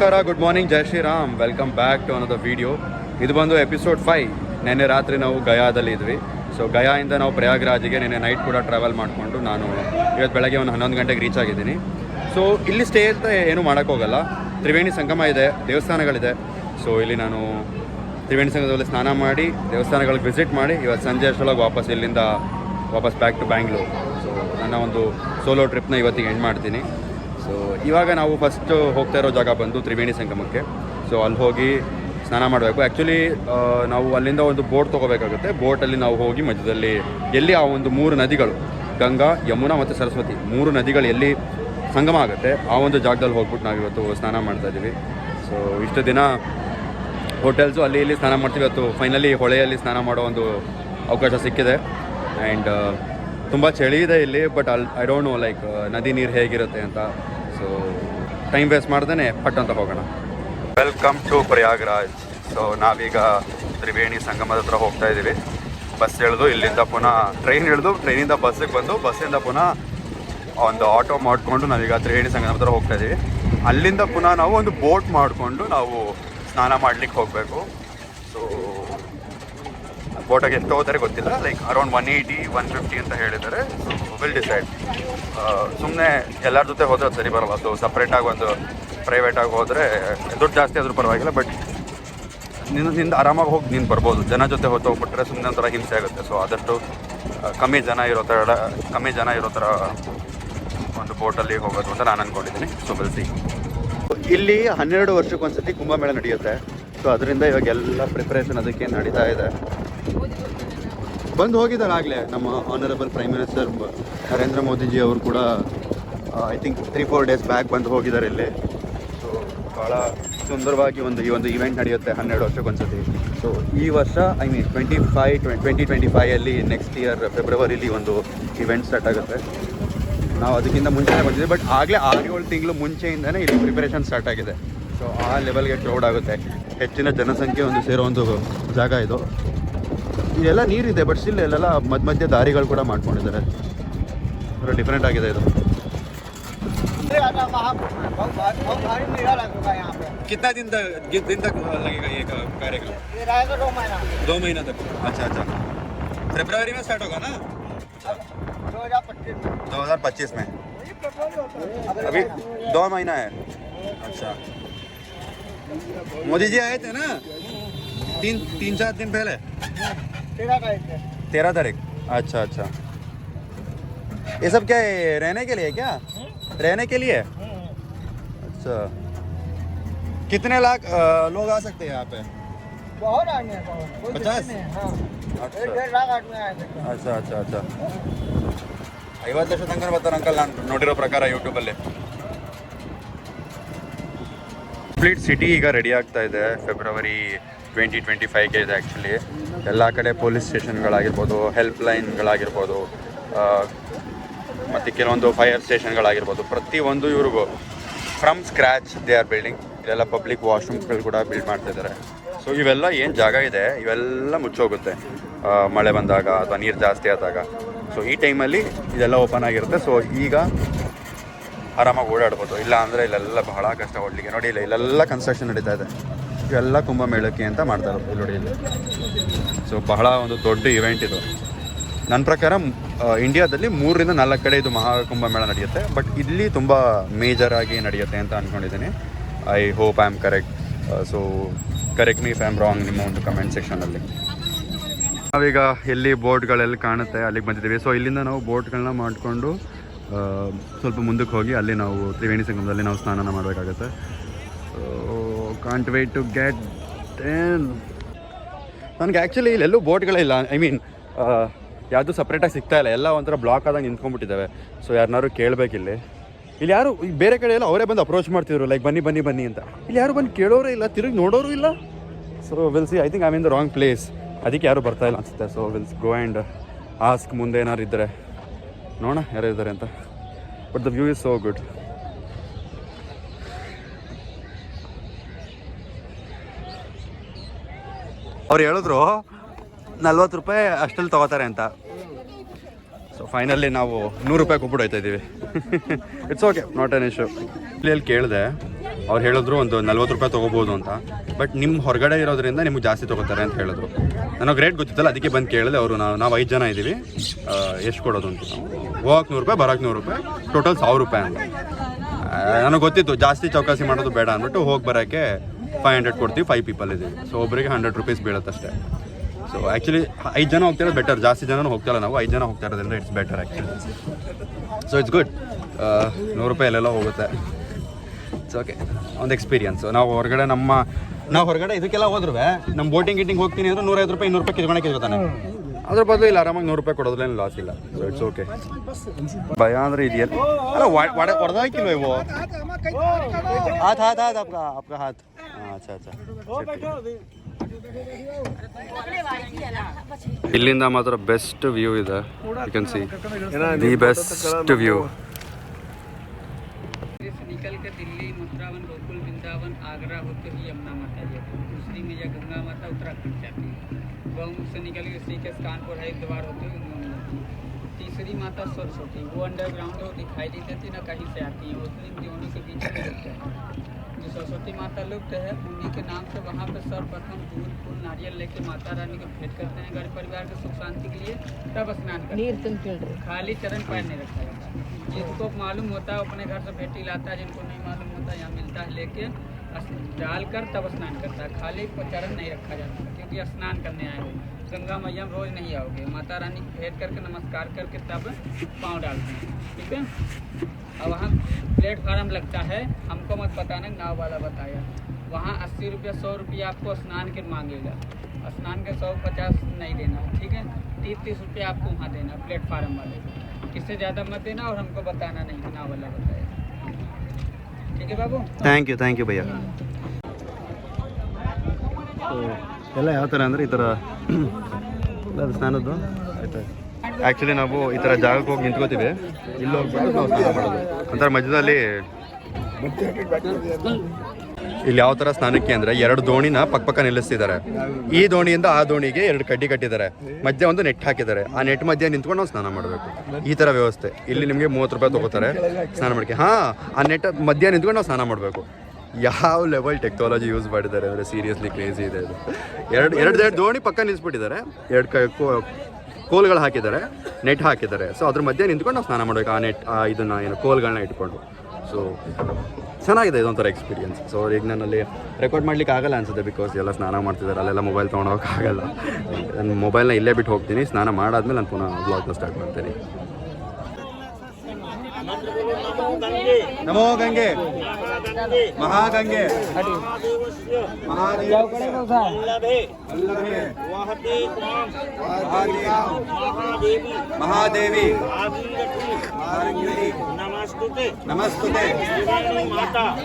ನಮಸ್ಕಾರ, good morning, ಜೈ Shriram. Welcome back to another video. ಇದು ಬಂದು ಎಪಿಸೋಡ್ 5. ನೆನ್ನೆ ರಾತ್ರಿ ನಾವು ಗಯಾದಲ್ಲಿ ಇದ್ವಿ. ಸೊ ಗಯಾಯಿಂದ ನಾವು ಪ್ರಯಾಗ್ರಾಜ್ಗೆ ನೆನ್ನೆ ನೈಟ್ ಕೂಡ ಟ್ರಾವೆಲ್ ಮಾಡಿಕೊಂಡು ನಾನು ಇವತ್ತು ಬೆಳಗ್ಗೆ ಒಂದು 11 ಗಂಟೆಗೆ ರೀಚ್ ಆಗಿದ್ದೀನಿ. ಸೊ ಇಲ್ಲಿ ಸ್ಟೇ ಅಂತ ಏನೂ ಮಾಡೋಕ್ಕೋಗಲ್ಲ. ತ್ರಿವೇಣಿ ಸಂಗಮ ಇದೆ, ದೇವಸ್ಥಾನಗಳಿದೆ. ಸೊ ಇಲ್ಲಿ ನಾನು ತ್ರಿವೇಣಿ ಸಂಗಮದಲ್ಲಿ ಸ್ನಾನ ಮಾಡಿ ದೇವಸ್ಥಾನಗಳಿಗೆ ವಿಸಿಟ್ ಮಾಡಿ ಇವತ್ತು ಸಂಜೆ ಅಷ್ಟರೊಳಗೆ ಇಲ್ಲಿಂದ ವಾಪಸ್ ಬ್ಯಾಕ್ ಟು ಬ್ಯಾಂಗ್ಳೂರು. ಸೊ ನನ್ನ ಒಂದು ಸೋಲೋ ಟ್ರಿಪ್ನ ಇವತ್ತಿಗೆ ಎಂಡ್ ಮಾಡ್ತೀನಿ. ಸೊ ಇವಾಗ ನಾವು ಫಸ್ಟ್ ಹೋಗ್ತಾ ಇರೋ ಜಾಗ ಬಂದು ತ್ರಿವೇಣಿ ಸಂಗಮಕ್ಕೆ. ಸೊ ಅಲ್ಲಿ ಹೋಗಿ ಸ್ನಾನ ಮಾಡಬೇಕು. ಆ್ಯಕ್ಚುಲಿ ನಾವು ಅಲ್ಲಿಂದ ಒಂದು ಬೋಟ್ ತೊಗೋಬೇಕಾಗುತ್ತೆ. ಬೋಟಲ್ಲಿ ನಾವು ಹೋಗಿ ಮಧ್ಯದಲ್ಲಿ ಎಲ್ಲಿ ಆ ಒಂದು 3 ನದಿಗಳು, ಗಂಗಾ, ಯಮುನಾ ಮತ್ತು ಸರಸ್ವತಿ 3 ನದಿಗಳು ಎಲ್ಲಿ ಸಂಗಮ ಆಗುತ್ತೆ ಆ ಒಂದು ಜಾಗದಲ್ಲಿ ಹೋಗ್ಬಿಟ್ಟು ನಾವಿವತ್ತು ಸ್ನಾನ ಮಾಡ್ತಾಯಿದ್ದೀವಿ. ಸೊ ಇಷ್ಟು ದಿನ ಹೋಟೆಲ್ಸು ಅಲ್ಲಿ ಇಲ್ಲಿ ಸ್ನಾನ ಮಾಡ್ತೀವಿ. ಇವತ್ತು ಫೈನಲಿ ಹೊಳೆಯಲ್ಲಿ ಸ್ನಾನ ಮಾಡೋ ಒಂದು ಅವಕಾಶ ಸಿಕ್ಕಿದೆ. ಆ್ಯಂಡ್ ತುಂಬ ಚಳಿ ಇದೆ ಇಲ್ಲಿ. But I don't know like ನದಿ ನೀರು ಹೇಗಿರುತ್ತೆ ಅಂತ. ಸೊ ಟೈಮ್ ವೇಸ್ಟ್ ಮಾಡ್ದೇ ಪಟ್ ಅಂತ ಹೋಗೋಣ. Welcome to Prayagraj. ಸೊ ನಾವೀಗ ತ್ರಿವೇಣಿ ಸಂಗಮದ ಹತ್ರ ಹೋಗ್ತಾ ಇದ್ದೀವಿ. ಬಸ್ ಇಳಿದು ಇಲ್ಲಿಂದ ಪುನಃ ಟ್ರೈನ್ ಇಳಿದು ಟ್ರೈನಿಂದ ಬಸ್ಸಿಗೆ ಬಂದು ಬಸ್ಸಿಂದ ಪುನಃ ಒಂದು ಆಟೋ ಮಾಡಿಕೊಂಡು ನಾವೀಗ ತ್ರಿವೇಣಿ ಸಂಗಮದ ಹತ್ರ ಹೋಗ್ತಾ ಇದ್ದೀವಿ. ಅಲ್ಲಿಂದ ಪುನಃ ನಾವು ಒಂದು ಬೋಟ್ ಮಾಡಿಕೊಂಡು ನಾವು ಸ್ನಾನ ಮಾಡಲಿಕ್ಕೆ ಹೋಗಬೇಕು. ಸೊ ಬೋಟಾಗಿ ಎಷ್ಟು ಹೋದರೆ ಗೊತ್ತಿಲ್ಲ, ಲೈಕ್ ಅರೌಂಡ್ 180-150 ಅಂತ ಹೇಳಿದ್ದಾರೆ. So will decide. ಸುಮ್ಮನೆ ಎಲ್ಲರ ಜೊತೆ ಹೋದರೆ ಅದು ಸರಿ ಬರಲ್ಲ. ಸೊ ಸಪ್ರೇಟಾಗಿ ಒಂದು ಪ್ರೈವೇಟಾಗಿ ಹೋದರೆ ದುಡ್ಡು ಜಾಸ್ತಿ ಆದರೂ ಪರವಾಗಿಲ್ಲ. ಬಟ್ ನಿಂದ ಆರಾಮಾಗಿ ಹೋಗಿ ನೀನು ಬರ್ಬೋದು. ಜನ ಜೊತೆ ಹೋಗ್ಬಿಟ್ರೆ ಸುಮ್ಮನೆ ಒಂಥರ ಹಿಂಸೆ ಆಗುತ್ತೆ. ಸೊ ಆದಷ್ಟು ಕಮ್ಮಿ ಜನ ಇರೋ ಥರ ಒಂದು ಬೋಟಲ್ಲಿ ಹೋಗೋದು ಅಂತ ನಾನು ಅಂದ್ಕೊಂಡಿದ್ದೀನಿ. ಸೊ ಸಿ ಇಲ್ಲಿ 12 ವರ್ಷಕ್ಕೊಂದ್ಸತಿ ಕುಂಭಮೇಳ ನಡೆಯುತ್ತೆ. ಸೊ ಅದರಿಂದ ಇವಾಗೆಲ್ಲ ಪ್ರಿಪ್ರೇಷನ್ ಅದಕ್ಕೆ ನಡೀತಾ ಇದೆ. ಬಂದು ಹೋಗಿದ್ದಾರೆ ಆಗಲೇ ನಮ್ಮ honourable prime minister Narendra Modiji ಅವರು ಕೂಡ ಐ ಥಿಂಕ್ 3-4 ಡೇಸ್ ಬ್ಯಾಕ್ ಬಂದು ಹೋಗಿದ್ದಾರೆ ಇಲ್ಲಿ. ಸೊ ಭಾಳ ಸುಂದರವಾಗಿ ಈ ಒಂದು ಇವೆಂಟ್ ನಡೆಯುತ್ತೆ 12 ವರ್ಷಕ್ಕೊಂದ್ಸತಿ. ಸೊ ಈ ವರ್ಷ ಐ ಮೀನ್ 2025 ನೆಕ್ಸ್ಟ್ ಇಯರ್ ಫೆಬ್ರವರಿಲಿ ಒಂದು ಇವೆಂಟ್ ಸ್ಟಾರ್ಟ್ ಆಗುತ್ತೆ. ನಾವು ಅದಕ್ಕಿಂತ ಮುಂಚೆನೇ ಬಂದಿದ್ದೀವಿ. ಬಟ್ ಆಗಲೇ 6-7 ತಿಂಗಳು ಮುಂಚೆಯಿಂದನೇ ಇಲ್ಲಿ ಪ್ರಿಪರೇಷನ್ ಸ್ಟಾರ್ಟ್ ಆಗಿದೆ. ಸೊ ಆ ಲೆವೆಲ್ಗೆ ಕ್ರೌಡ್ ಆಗುತ್ತೆ. ಹೆಚ್ಚಿನ ಜನಸಂಖ್ಯೆ ಸೇರೋ ಒಂದು ಜಾಗ ಇದು. ಇದೆಲ್ಲ ನೀರಿದೆ, ಬಟ್ ಸ್ಟಿಲ್ ಎಲ್ಲೆಲ್ಲ ಮಧ್ಯ ದಾರಿಗಳು ಕೂಡ ಮಾಡ್ಕೊಂಡಿದ್ದಾರೆ. ಡಿಫ್ರೆಂಟ್ ಆಗಿದೆ ಇದು. कितना दिन तक लगेगा ये कार्यक्रम? ये रहेगा 2 महीना तक. अच्छा. फरवरी में स्टार्ट होगा ना? 2025 में. अभी 2 महीना है. अच्छा. मोदी जी आए थे ना 3-4 दिन पहले. 13 तारीख. अच्छा. ये सब क्या है, रहने के लिए क्या? रहने के लिए. अच्छा. कितने लाख लोग आ सकते हैं यहाँ पे? बहुत आदमी है. 50? अच्छा. 1.5 लाख आदमी आए थे. अच्छा. 50 ಲಕ್ಷ ತನಕ ಬರ್ತಾರೆ ಅಂಕಲ್, ನಾನು ನೋಡಿರೋ ಪ್ರಕಾರ ಯೂಟ್ಯೂಬಲ್ಲಿ. ಕಂಪ್ಲೀಟ್ ಸಿಟಿ ಈಗ ರೆಡಿ ಆಗ್ತಾ ಇದೆ. ಫೆಬ್ರವರಿ 2025ಗೆ ಇದೆ ಆ್ಯಕ್ಚುಲಿ. ಎಲ್ಲ ಕಡೆ ಪೊಲೀಸ್ ಸ್ಟೇಷನ್ಗಳಾಗಿರ್ಬೋದು, ಹೆಲ್ಪ್ ಲೈನ್ಗಳಾಗಿರ್ಬೋದು, ಮತ್ತು ಕೆಲವೊಂದು ಫೈರ್ ಸ್ಟೇಷನ್ಗಳಾಗಿರ್ಬೋದು, ಪ್ರತಿಯೊಂದು ಇವ್ರಿಗೂ from scratch they are building. ಇದೆಲ್ಲ ಪಬ್ಲಿಕ್ ವಾಶ್ರೂಮ್ಸ್ಗಳು ಕೂಡ ಬಿಲ್ಡ್ ಮಾಡ್ತಾಯಿದ್ದಾರೆ. ಸೊ ಇವೆಲ್ಲ ಏನು ಜಾಗ ಇದೆ ಇವೆಲ್ಲ ಮುಚ್ಚೋಗುತ್ತೆ ಮಳೆ ಬಂದಾಗ ಅಥವಾ ನೀರು ಜಾಸ್ತಿ ಆದಾಗ. ಸೊ ಈ ಟೈಮಲ್ಲಿ ಇದೆಲ್ಲ ಓಪನ್ ಆಗಿರುತ್ತೆ. ಸೊ ಈಗ ಆರಾಮಾಗಿ ಓಡಾಡ್ಬೋದು. ಇಲ್ಲ ಅಂದರೆ ಇಲ್ಲೆಲ್ಲ ಬಹಳ ಕಷ್ಟ ಓಡಲಿಕ್ಕೆ. ನೋಡಿ ಇಲ್ಲೆಲ್ಲ ಕನ್ಸ್ಟ್ರಕ್ಷನ್ ನಡೀತಾ ಇದೆ. ಇವೆಲ್ಲ ಕುಂಭಮೇಳಕ್ಕೆ ಅಂತ ಮಾಡ್ತಾರೆ ಇಲ್ಲಿ ನೋಡಿ ಇಲ್ಲಿ. ಸೊ ಬಹಳ ಒಂದು ದೊಡ್ಡ ಇವೆಂಟ್ ಇದು. ನನ್ನ ಪ್ರಕಾರ ಇಂಡಿಯಾದಲ್ಲಿ 3-4 ಕಡೆ ಇದು ಮಹಾಕುಂಭಮೇಳ ನಡೆಯುತ್ತೆ. ಬಟ್ ಇಲ್ಲಿ ತುಂಬ ಮೇಜರಾಗಿ ನಡೆಯುತ್ತೆ ಅಂತ ಅಂದ್ಕೊಂಡಿದ್ದೀನಿ. I hope I am correct. So correct me if I am wrong ನಿಮ್ಮ ಒಂದು ಕಮೆಂಟ್ ಸೆಕ್ಷನಲ್ಲಿ. ನಾವೀಗ ಎಲ್ಲಿ ಬೋಟ್ಗಳೆಲ್ಲ ಕಾಣುತ್ತೆ ಅಲ್ಲಿಗೆ ಬಂದಿದ್ದೀವಿ. ಸೊ ಇಲ್ಲಿಂದ ನಾವು ಬೋಟ್ಗಳನ್ನ ಮಾಡಿಕೊಂಡು ಸ್ವಲ್ಪ ಮುಂದಕ್ಕೆ ಹೋಗಿ ಅಲ್ಲಿ ನಾವು ತ್ರಿವೇಣಿ ಸಂಗಮದಲ್ಲಿ ನಾವು ಸ್ನಾನ ಮಾಡಬೇಕಾಗತ್ತೆ. Can't wait to get in. ನನಗೆ ಆ್ಯಕ್ಚುಲಿ ಇಲ್ಲೆಲ್ಲೂ ಬೋಟ್ಗಳಿಲ್ಲ. ಐ ಮೀನ್ ಯಾವುದು ಸಪ್ರೇಟಾಗಿ ಸಿಗ್ತಾ ಇಲ್ಲ. ಎಲ್ಲ ಒಂಥರ ಬ್ಲಾಕ್ ಆದಾಗ ನಿಂತ್ಕೊಂಡ್ಬಿಟ್ಟಿದ್ದಾವೆ. ಸೊ ಯಾರನ್ನಾರು ಕೇಳಬೇಕಿಲ್ಲಿ. ಇಲ್ಲಿ ಯಾರು ಬೇರೆ ಕಡೆ ಎಲ್ಲ ಅವರೇ ಬಂದು ಅಪ್ರೋಚ್ ಮಾಡ್ತಿದ್ರು, ಲೈಕ್ ಬನ್ನಿ ಅಂತ. ಇಲ್ಲಿ ಯಾರು ಬಂದು ಕೇಳೋರೇ ಇಲ್ಲ, ತಿರುಗಿ ನೋಡೋರು ಇಲ್ಲ. So will see. I think I mean the wrong place. ಅದಕ್ಕೆ ಯಾರು ಬರ್ತಾ ಇಲ್ಲ ಅನಿಸುತ್ತೆ. So wills go and ask ಮುಂದೆ ಏನಾರು ಇದ್ದರೆ ನೋಡೋಣ ಯಾರು ಇದ್ದಾರೆ ಅಂತ. But the view is so good. ಅವ್ರು ಹೇಳಿದ್ರು 40 ರೂಪಾಯಿ ಅಷ್ಟಲ್ಲಿ ತೊಗೋತಾರೆ ಅಂತ. ಸೊ ಫೈನಲಿ ನಾವು 100 ರೂಪಾಯಿ ಕೊಟ್ಬಿಟ್ಟು ಹೋಗ್ತಾ ಇದ್ದೀವಿ. It's okay, not on issue. ಇಲ್ಲಿ ಕೇಳಿದೆ ಅವ್ರು ಹೇಳಿದ್ರು ಒಂದು 40 ರೂಪಾಯಿ ತೊಗೋಬೋದು ಅಂತ. ಬಟ್ ನಿಮ್ಮ ಹೊರಗಡೆ ಇರೋದ್ರಿಂದ ನಿಮ್ಗೆ ಜಾಸ್ತಿ ತೊಗೋತಾರೆ ಅಂತ ಹೇಳಿದ್ರು. ನನಗೆ ರೇಟ್ ಗೊತ್ತಿತ್ತಲ್ಲ, ಅದಕ್ಕೆ ಬಂದು ಕೇಳಿದೆ. ಅವರು ನಾವು 5 ಜನ ಇದ್ದೀವಿ, ಎಷ್ಟು ಕೊಡೋದು ಅಂತ. ಹೋಗಕ್ಕೆ 100 ರೂಪಾಯಿ, ಬರೋಕ್ಕೆ 100 ರೂಪಾಯಿ, ಟೋಟಲ್ 1000 ರೂಪಾಯಿ ಅಂತ. ನನಗೆ ಗೊತ್ತಿತ್ತು ಜಾಸ್ತಿ ಚೌಕಾಸಿ ಮಾಡೋದು ಬೇಡ ಅಂದ್ಬಿಟ್ಟು ಹೋಗಿ ಬರೋಕ್ಕೆ 500 ಕೊಡ್ತೀವಿ, 5 ಪೀಪಲ್ ಇದ್ದೀವಿ. ಸೊ ಒಬ್ಬರಿಗೆ 100 ರೂಪೀಸ್ ಬೀಳುತ್ತಷ್ಟೇ. ಸೊ ಆ್ಯಕ್ಚುಲಿ 5 ಜನ ಹೋಗ್ತಿರೋದು ಬೆಟರ್, ಜಾಸ್ತಿ ಜನನೂ ಹೋಗ್ತಾಯಿಲ್ಲ ನಾವು. 5 ಜನ ಹೋಗ್ತಾ ಇರೋದ್ರಿಂದ it's better actually. So it's good. 100 ರೂಪಾಯಿ ಅಲ್ಲೆಲ್ಲ ಹೋಗುತ್ತೆ. ಇಟ್ಸ್ ಓಕೆ, ಒಂದು ಎಕ್ಸ್ಪೀರಿಯನ್ಸು. ನಾವು ಹೊರಗಡೆ ಇದಕ್ಕೆಲ್ಲ ಹೋದ್ರೂ ನಮ್ಮ ಬೋಟಿಂಗ್ ಹೋಗ್ತೀನಿ ಅಂದ್ರೆ 150 ರೂಪಾಯಿ 200 ರೂಪಾಯಿ ಕಿತ್ಕೊಂಡೇ ಕಿತ್ಕೊತಾನೆ. ಅದ್ರ ಬದಲು ಇಲ್ಲ, ಆರಾಮಾಗಿ 100 ರೂಪಾಯಿ ಕೊಡೋದ್ರೇನು ಲಾಸ್ ಇಲ್ಲ. So it's okay. ಭಯ ಅಂದರೆ ಇದೆಯಲ್ಲ, ಅಲ್ಲ ಹೊಡೆದಾಕಿಲ್ವ ಇವು? ಹಾತ್ ಅಪ್ಕ ಹಾತ್. ಅಚ್ಚಾ ಅಚ್ಚಾ. ಇಲ್ಲಿಂದ ಮಾತ್ರ ಬೆಸ್ಟ್ ವ್ಯೂ ಇದೆ. You can see the best view. निकल के दिल्ली, मथुरावन, गोकुल, वृंदावन, आगरा होते हुए यमुना माता जाती है। दूसरी मैया गंगा माता उत्तराखंड जाती है। गौमुख से निकल के ऋषिकेश, कानपुर, हरिद्वार होते हुए उन्होंने जाती है। तीसरी माता सरस्वती, वो अंडरग्राउंड है, वो दिखाई नहीं देती, ना कहीं से आती है, मुस्लिम दोनों के बीच में लुप्त है। जो सरस्वती माता लुप्त है, उन्हीं के नाम से वहाँ पर सर्वप्रथम दूध, फूल, नारियल लेके माता रानी को भेंट करते हैं। घर परिवार के सुख शांति के लिए तब स्नान करते हैं। खाली चरण पैर नहीं रखा जाता। जिसको मालूम होता है अपने घर से भेंटी लाता है, जिनको नहीं मालूम होता यहाँ मिलता है, लेके डालकर तब स्नान करता है। खाली चरण नहीं रखा जाता, क्योंकि स्नान करने आए हो। गंगा मैया में रोज नहीं आओगे, माता रानी को भेंट करके नमस्कार करके तब पाँव डालते हैं, ठीक है। और वहाँ प्लेटफार्म लगता है, हमको मत बताना, गाँव वाला बताया। वहाँ 80 रुपया 100 रुपया आपको स्नान के मांगेगा। स्नान के 150 नहीं देना, ठीक है। 30 रुपया आपको वहाँ देना प्लेटफार्म वाले, इससे ज़्यादा मत देना और हमको बताना नहीं, गाँव वाला बताया, ठीक है बाबू। ಥ್ಯಾಂಕ್ ಯು ಭಯ್ಯ. ಸೊ ಎಲ್ಲ ಯಾವ ಥರ ಅಂದರೆ ಈ ಥರ ಅದು ಸ್ನಾನದ್ದು ಆಯ್ತು. ಆ್ಯಕ್ಚುಲಿ ನಾವು ಈ ಥರ ಜಾಗಕ್ಕೆ ಹೋಗಿ ನಿಂತ್ಕೋತೀವಿ, ಇಲ್ಲಿ ಹೋಗ್ಬಿಟ್ಟು ನಾವು ಸ್ನಾನ ಮಾಡೋದು. ಒಂಥರ ಮಧ್ಯದಲ್ಲಿ ಇಲ್ಲಿ ಯಾವ ಥರ ಸ್ನಾನಕ್ಕೆ ಅಂದರೆ 2 ದೋಣಿನ ಪಕ್ಕ ನಿಲ್ಲಿಸ್ತಿದ್ದಾರೆ. ಈ ದೋಣಿಯಿಂದ ಆ ದೋಣಿಗೆ 2 ಕಡ್ಡಿ ಕಟ್ಟಿದ್ದಾರೆ, ಮಧ್ಯೆ ಒಂದು ನೆಟ್ ಹಾಕಿದ್ದಾರೆ. ಆ ನೆಟ್ ಮಧ್ಯೆ ನಿಂತ್ಕೊಂಡು ನಾವು ಸ್ನಾನ ಮಾಡಬೇಕು. ಈ ಥರ ವ್ಯವಸ್ಥೆ. ಇಲ್ಲಿ ನಿಮಗೆ 30 ರೂಪಾಯಿ ತೊಗೋತಾರೆ ಸ್ನಾನ ಮಾಡೋಕ್ಕೆ. ಆ ನೆಟ್ ಮಧ್ಯೆ ನಿಂತ್ಕೊಂಡು ನಾವು ಸ್ನಾನ ಮಾಡಬೇಕು. ಯಾವ ಲೆವೆಲ್ ಟೆಕ್ನಾಲಜಿ ಯೂಸ್ ಮಾಡಿದ್ದಾರೆ ಅಂದರೆ ಸೀರಿಯಸ್ಲಿ ಕ್ರೇಜಿ ಇದೆ ಇದು. ಎರಡು ದೋಣಿ ಪಕ್ಕ ನಿಲ್ಲಿಸ್ಬಿಟ್ಟಿದ್ದಾರೆ, 2 ಕೋಲ್ಗಳು ಹಾಕಿದ್ದಾರೆ, ನೆಟ್ ಹಾಕಿದ್ದಾರೆ. ಸೊ ಅದ್ರ ಮಧ್ಯೆ ನಿಂತ್ಕೊಂಡು ನಾವು ಸ್ನಾನ ಮಾಡಬೇಕು. ಆ ನೆಟ್ ಇದನ್ನು ಏನು ಕೋಲ್ಗಳನ್ನ ಇಟ್ಕೊಂಡು. ಸೊ ಚೆನ್ನಾಗಿದೆ ಇದೊಂಥರ ಎಕ್ಸ್ಪೀರಿಯನ್ಸ್. ಸೊ ಈಗ ನನ್ನಲ್ಲಿ ರೆಕಾರ್ಡ್ ಮಾಡ್ಲಿಕ್ಕೆ ಆಗಲ್ಲ ಅನ್ಸುತ್ತೆ, ಬಿಕಾಸ್ ಎಲ್ಲ ಸ್ನಾನ ಮಾಡ್ತಿದ್ದಾರೆ, ಅಲ್ಲೆಲ್ಲ ಮೊಬೈಲ್ ತೊಗೊಂಡೋಗೋಕ್ಕಾಗಲ್ಲ. ನನ್ನ ಮೊಬೈಲ್ನ ಇಲ್ಲೇ ಬಿಟ್ಟು ಹೋಗ್ತೀನಿ. ಸ್ನಾನ ಮಾಡಾದ್ಮೇಲೆ ನಾನು ಪುನಃ ಬ್ಲಾಗ್ನ ಸ್ಟಾರ್ಟ್ ಮಾಡ್ತೀನಿ. ನಮೋ ಗಂಗೆ ಮಹಾಗಂಗೆ ಮಹಾದೇವಿ नमस्तुते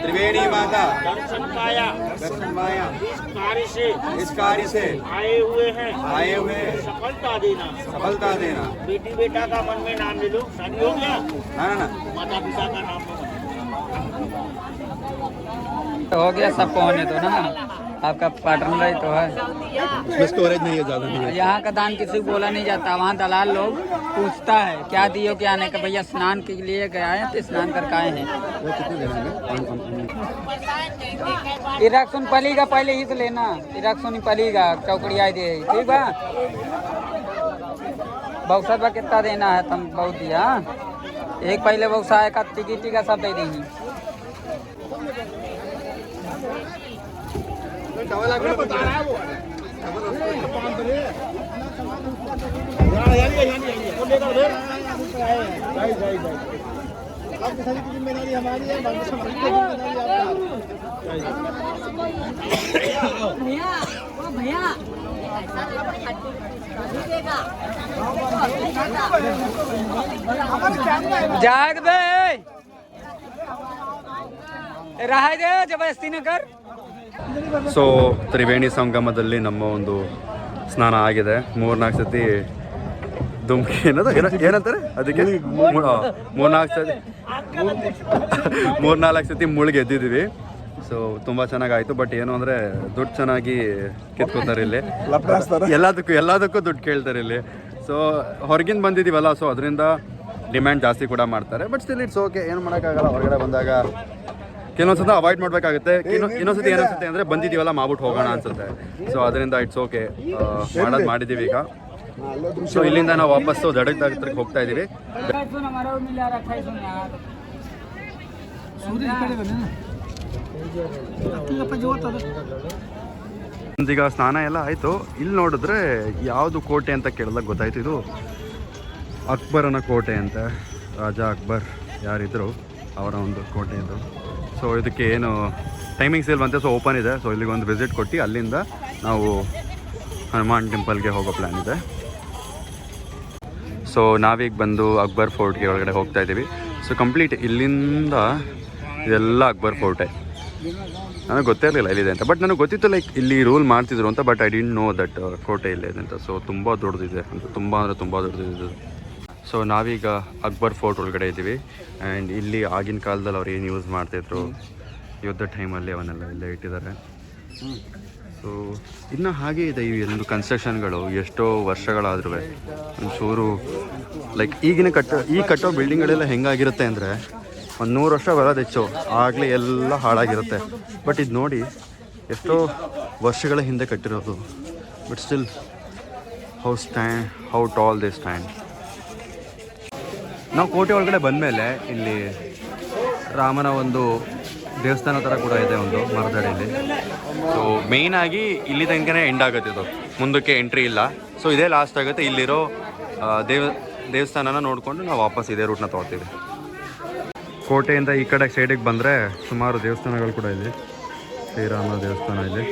त्रिवेणी माता दर्शन पाया इस कार्य से आए हुए हैं सफलता देना। बेटी बेटा का मन में नाम ले लो, शादी हो गया ना, माता पिता का नाम हो गया, सबको होने दो ना, आपका पार्टनर ही तो है। स्टोरेज नहीं है ज़्यादा नहीं है। यहाँ का दान किसी को बोला नहीं जाता, वहाँ दलाल लोग पूछता है क्या दियो क्या नहीं, का भैया स्नान के लिए गया है तो स्नान करके आए हैं। इराक्सुन पलीगा पहले ही से लेना, इराक्सुन पलीगा चौकड़िया दे, ठीक बा। बक्सा बा कितना देना है तुम बहुत दिया, एक पहले बक्सा है का टिकट का सब दे देंगे। बता रहा है वो आपकी सारी की जिम्मेदारी हमारी है, भैया जाग दे रहा दे, जबरदस्ती न कर। ಸೊ ತ್ರಿವೇಣಿ ಸಂಗಮದಲ್ಲಿ ನಮ್ಮ ಒಂದು ಸ್ನಾನ ಆಗಿದೆ. 3-4 ಸತಿ ಧುಮ್ಕಿ ಏನಂತಾರೆ ಅದಕ್ಕೆ 3-4 ಸತಿ ಮುಳುಗಿ ಎದ್ದಿದ್ದೀವಿ. ಸೊ ತುಂಬ ಚೆನ್ನಾಗಾಯಿತು. ಬಟ್ ಏನು ಅಂದರೆ ದುಡ್ಡು ಚೆನ್ನಾಗಿ ಕಿತ್ಕೋತಾರೆ ಇಲ್ಲಿ, ಎಲ್ಲದಕ್ಕೂ ದುಡ್ಡು ಕೇಳ್ತಾರೆ ಇಲ್ಲಿ. ಸೊ ಹೊರಗಿಂದ ಬಂದಿದ್ದೀವಲ್ಲ, ಸೊ ಅದರಿಂದ ಡಿಮ್ಯಾಂಡ್ ಜಾಸ್ತಿ ಕೂಡ ಮಾಡ್ತಾರೆ. ಬಟ್ ಸ್ಟಿಲ್ ಇಟ್ಸ್ ಓಕೆ, ಏನು ಮಾಡೋಕ್ಕಾಗಲ್ಲ. ಹೊರಗಡೆ ಬಂದಾಗ ಕೆಲವೊಂದ್ಸತ ಅವಾಯ್ಡ್ ಮಾಡಬೇಕಾಗುತ್ತೆ. ಇನ್ನೊಂದ್ಸತಿ ಏನಿಸುತ್ತೆ ಅಂದರೆ ಬಂದಿದ್ದೀವಲ್ಲ ಮಾಡ್ಬಿಟ್ಟು ಹೋಗೋಣ ಅನ್ಸುತ್ತೆ. ಸೊ ಅದರಿಂದ ಇಟ್ಸ್ ಓಕೆ, ಮಾಡಿದ್ದೀವಿ ಈಗ. ಸೊ ಇಲ್ಲಿಂದ ನಾವು ವಾಪಸ್ಸು ದಡಕ್ ಹತ್ರಕ್ಕೆ ಹೋಗ್ತಾ ಇದ್ದೀವಿ. ಈಗ ಸ್ನಾನ ಎಲ್ಲ ಆಯಿತು. ಇಲ್ಲಿ ನೋಡಿದ್ರೆ ಯಾವುದು ಕೋಟೆ ಅಂತ ಕೇಳಿದಾಗ ಗೊತ್ತಾಯ್ತು, ಇದು ಅಕ್ಬರನ ಕೋಟೆ ಅಂತ. ರಾಜ ಅಕ್ಬರ್ ಯಾರಿದ್ರು ಅವರ ಒಂದು ಕೋಟೆ ಇದು. ಸೊ ಇದಕ್ಕೆ ಏನು ಟೈಮಿಂಗ್ಸ್ ಇಲ್ವಂತೆ, ಸೊ ಓಪನ್ ಇದೆ. ಸೊ ಇಲ್ಲಿಗೆ ಒಂದು ವಿಸಿಟ್ ಕೊಟ್ಟು ಅಲ್ಲಿಂದ ನಾವು ಹನುಮಾನ್ ಟೆಂಪಲ್ಗೆ ಹೋಗೋ ಪ್ಲ್ಯಾನ್ ಇದೆ. ಸೊ ನಾವೀಗ ಬಂದು ಅಕ್ಬರ್ ಫೋರ್ಟ್ಗೆ ಒಳಗಡೆ ಹೋಗ್ತಾ ಇದ್ದೀವಿ. ಸೊ ಕಂಪ್ಲೀಟ್ ಇಲ್ಲಿಂದ ಇದೆಲ್ಲ ಅಕ್ಬರ್ ಫೋರ್ಟೇ. ನನಗೆ ಗೊತ್ತಿರಲಿಲ್ಲ ಇಲ್ಲಿದೆ ಅಂತ, ಬಟ್ ನನಗೆ ಗೊತ್ತಿತ್ತು ಲೈಕ್ ಇಲ್ಲಿ ರೂಲ್ ಮಾಡ್ತಿದ್ರು ಅಂತ, but I didn't know that ಕೋಟೆ ಇಲ್ಲೇ ಇದೆ ಅಂತ. ಸೊ ತುಂಬ ದೊಡ್ಡದಿದೆ ಅಂತ, ತುಂಬ ಅಂದರೆ ತುಂಬ ದೊಡ್ಡದಿದೆ. ಸೊ ನಾವೀಗ ಅಕ್ಬರ್ ಫೋರ್ಟ್ ಒಳಗಡೆ ಇದ್ದೀವಿ. ಆ್ಯಂಡ್ ಇಲ್ಲಿ ಆಗಿನ ಕಾಲದಲ್ಲಿ ಅವ್ರು ಏನು ಯೂಸ್ ಮಾಡ್ತಾಯಿದ್ರು ಯುದ್ಧ ಟೈಮಲ್ಲಿ ಅವನ್ನೆಲ್ಲ ಇಲ್ಲೇ ಇಟ್ಟಿದ್ದಾರೆ. ಸೊ ಇನ್ನು ಹಾಗೆ ಇದೆ ಈ ಒಂದು ಕನ್ಸ್ಟ್ರಕ್ಷನ್ಗಳು. ಎಷ್ಟೋ ವರ್ಷಗಳಾದ್ರೂ ಒಂಚೂರು ಲೈಕ್ ಕಟ್ಟೋ ಬಿಲ್ಡಿಂಗ್ಗಳೆಲ್ಲ ಹೆಂಗಾಗಿರುತ್ತೆ ಅಂದರೆ ಒಂದು 100 ವರ್ಷ ಬರೋದು ಹೆಚ್ಚು, ಆಗಲೇ ಎಲ್ಲ ಹಾಳಾಗಿರುತ್ತೆ. ಬಟ್ ಇದು ನೋಡಿ ಎಷ್ಟೋ ವರ್ಷಗಳ ಹಿಂದೆ ಕಟ್ಟಿರೋದು, but still how tall they stand. ನಾವು ಕೋಟೆ ಒಳಗಡೆ ಬಂದಮೇಲೆ ಇಲ್ಲಿ ರಾಮನ ಒಂದು ದೇವಸ್ಥಾನ ಥರ ಕೂಡ ಇದೆ ಒಂದು ಮರದಡಿಯಲ್ಲಿ. ಸೊ ಮೇಯ್ನಾಗಿ ಇಲ್ಲಿ ತನಕನೇ ಎಂಡ್ ಆಗುತ್ತೆ, ಇದು ಮುಂದಕ್ಕೆ ಎಂಟ್ರಿ ಇಲ್ಲ. ಸೊ ಇದೇ ಲಾಸ್ಟ್ ಆಗುತ್ತೆ. ಇಲ್ಲಿರೋ ದೇವಸ್ಥಾನನ ನೋಡಿಕೊಂಡು ನಾವು ವಾಪಸ್ ಇದೇ ರೂಟ್ನ ತೊಗೊಳ್ತೀವಿ. ಕೋಟೆಯಿಂದ ಈ ಕಡೆ ಸೈಡಿಗೆ ಬಂದರೆ ಸುಮಾರು ದೇವಸ್ಥಾನಗಳು ಕೂಡ ಇದೆ. ಶ್ರೀರಾಮ ದೇವಸ್ಥಾನ ಇಲ್ಲಿ.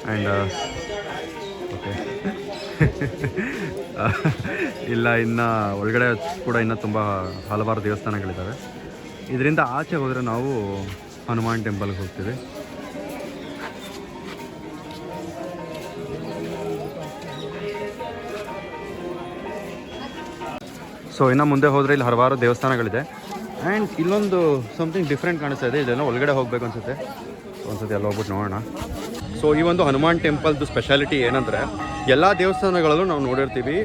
ಆ್ಯಂಡ್ ಓಕೆ ಇಲ್ಲ, ಇನ್ನು ಒಳಗಡೆ ಕೂಡ ಇನ್ನೂ ತುಂಬ ಹಲವಾರು ದೇವಸ್ಥಾನಗಳಿದ್ದಾವೆ. ಇದರಿಂದ ಆಚೆ ಹೋದರೆ ನಾವು ಹನುಮಾನ್ ಟೆಂಪಲ್ಗೆ ಹೋಗ್ತೀವಿ. ಸೊ ಇನ್ನು ಮುಂದೆ ಹೋದರೆ ಇಲ್ಲಿ ಹಲವಾರು ದೇವಸ್ಥಾನಗಳಿದೆ. ಆ್ಯಂಡ್ ಇಲ್ಲೊಂದು ಸಮಥಿಂಗ್ ಡಿಫ್ರೆಂಟ್ ಕಾಣಿಸ್ತಾ ಇದೆ. ಇದೆಲ್ಲ ಒಳಗಡೆ ಹೋಗ್ಬೇಕು ಅನಿಸುತ್ತೆ. ಒಂದ್ಸತಿ ಎಲ್ಲ ಹೋಗ್ಬಿಟ್ಟು ನೋಡೋಣ. ಸೊ ಈ ಒಂದು ಹನುಮಾನ್ ಟೆಂಪಲ್ದು ಸ್ಪೆಷಾಲಿಟಿ ಏನಂದರೆ, ಎಲ್ಲ ದೇವಸ್ಥಾನಗಳಲ್ಲೂ ನಾವು ನೋಡಿರ್ತೀವಿ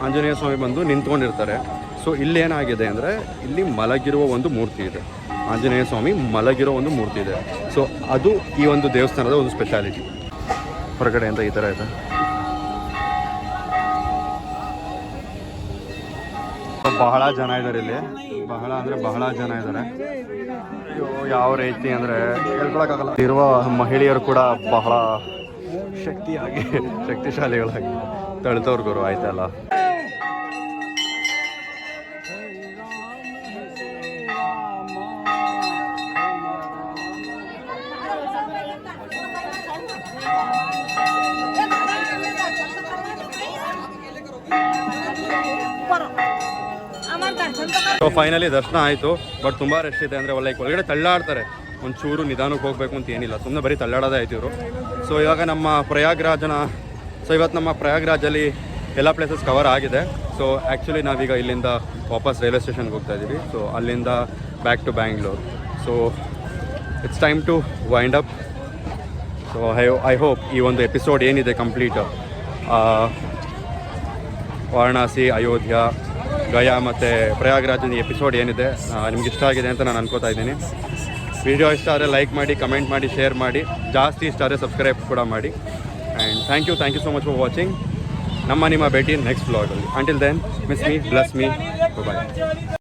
ಆಂಜನೇಯ ಸ್ವಾಮಿ ಬಂದು ನಿಂತ್ಕೊಂಡಿರ್ತಾರೆ. ಸೊ ಇಲ್ಲೇನಾಗಿದೆ ಅಂದರೆ ಇಲ್ಲಿ ಮಲಗಿರುವ ಒಂದು ಮೂರ್ತಿ ಇದೆ, ಆಂಜನೇಯ ಸ್ವಾಮಿ ಮಲಗಿರೋ ಒಂದು ಮೂರ್ತಿ ಇದೆ. ಸೊ ಅದು ಈ ಒಂದು ದೇವಸ್ಥಾನದ ಒಂದು ಸ್ಪೆಷಾಲಿಟಿ. ಹೊರಗಡೆಯಿಂದ ಈ ಥರ ಇದೆ. ಬಹಳ ಜನ ಇದ್ದಾರೆ ಇಲ್ಲಿ, ಬಹಳ ಅಂದರೆ ಬಹಳ ಜನ ಇದ್ದಾರೆ. ಯಾವ ರೀತಿ ಅಂದರೆ ಹೇಳ್ಕೊಳಕ್ಕಾಗಲ್ಲ. ಇರುವ ಮಹಿಳೆಯರು ಕೂಡ ಬಹಳ ಶಕ್ತಿಶಾಲಿಗಳಾಗಿ ತಳಿತವ್ರ ಗುರು ಆಯ್ತಲ್ಲ. ಸೊ ಫೈನಲಿ ದರ್ಶನ ಆಯಿತು. ಬಟ್ ತುಂಬ ರಶ್ ಇದೆ. ಅಂದರೆ ಲೈಕ್ ಒಳಗಡೆ ತಳ್ಳಾಡ್ತಾರೆ, ಒಂಚೂರು ನಿಧಾನಕ್ಕೆ ಹೋಗಬೇಕು ಅಂತ ಏನಿಲ್ಲ, ಸುಮ್ಮನೆ ಬರೀ ತಳ್ಳಾಡೋದೇ ಆಯ್ತು ಇವರು. ಸೊ ಇವಾಗ ನಮ್ಮ ಇವತ್ತು ನಮ್ಮ ಪ್ರಯಾಗ್ರಾಜಲ್ಲಿ ಎಲ್ಲ ಪ್ಲೇಸಸ್ ಕವರ್ ಆಗಿದೆ. ಸೊ ಆ್ಯಕ್ಚುಲಿ ನಾವೀಗ ಇಲ್ಲಿಂದ ವಾಪಸ್ ರೈಲ್ವೆ ಸ್ಟೇಷನ್ಗೆ ಹೋಗ್ತಾ ಇದ್ದೀವಿ. ಸೊ ಅಲ್ಲಿಂದ back to Bangalore. So it's time to wind up. So I hope ಈ ಒಂದು ಎಪಿಸೋಡ್ ಏನಿದೆ ಕಂಪ್ಲೀಟ್ ವಾರಣಾಸಿ, ಅಯೋಧ್ಯ, ಗಯಾ ಮತ್ತು ಪ್ರಯಾಗ್ರಾಜಿನ ಎಪಿಸೋಡ್ ಏನಿದೆ ನಿಮ್ಗೆ ಇಷ್ಟ ಆಗಿದೆ ಅಂತ ನಾನು ಅನ್ಕೋತಾ ಇದ್ದೀನಿ. ವಿಡಿಯೋ ಇಷ್ಟ ಆದರೆ ಲೈಕ್ ಮಾಡಿ, ಕಮೆಂಟ್ ಮಾಡಿ, ಶೇರ್ ಮಾಡಿ, ಜಾಸ್ತಿ ಇಷ್ಟ ಆದರೆ ಸಬ್ಸ್ಕ್ರೈಬ್ ಕೂಡ ಮಾಡಿ. And thank you so much for watching. ನಿಮ್ಮ ಭೇಟಿ ನೆಕ್ಸ್ಟ್ ವ್ಲಾಗಲ್ಲಿ. Until then miss me, bless me, ಬಾಯ್.